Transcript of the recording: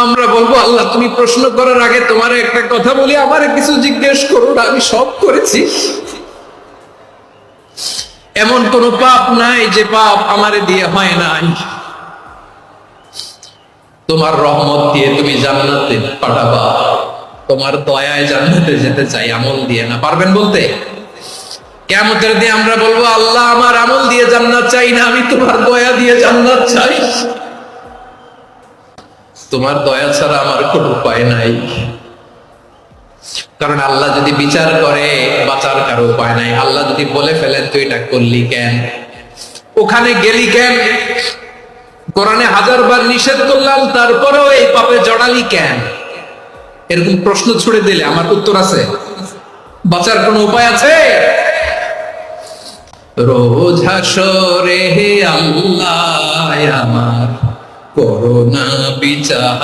আমরা বলবো আল্লাহ তুমি প্রশ্ন করার আগে তোমার একটা কথা বলি, আমারে কিছু জিজ্ঞেস করো না, আমি সব করেছি। এমন কোন পাপ নাই যে পাপ আমারে দিয়ে হয় নাই। তোমার রহমত দিয়ে তুমি জান্নাতে পাঠাবা, তোমার দয়ায় জান্নাতে যেতে চাই, আমল দিয়ে না। পারবেন বলতে? কিয়ামতের দিন আমরা বলবো আল্লাহ আমার আমল দিয়ে জান্নাত চাই না, আমি তোমার দয়া দিয়ে জান্নাত চাই। তোমার দয়া ছাড়া আমার কোনো উপায় নাই। কারণ আল্লাহ যদি বিচার করে বাঁচার কারো উপায় নাই। আল্লাহ যদি বলে ফেলেন তুই এটা করলি কেন, ওখানে গেলি কেন, কোরআনে 1000 বার নিষেধ করলাম তারপরেও এই পাপে জড়ালি কেন, এরকম প্রশ্ন ছুড়ে দিলে আমার উত্তর আছে? বাঁচার কোনো উপায় আছে? রোজ হাসরে হে আল্লাহ আমার করোনা বিচার।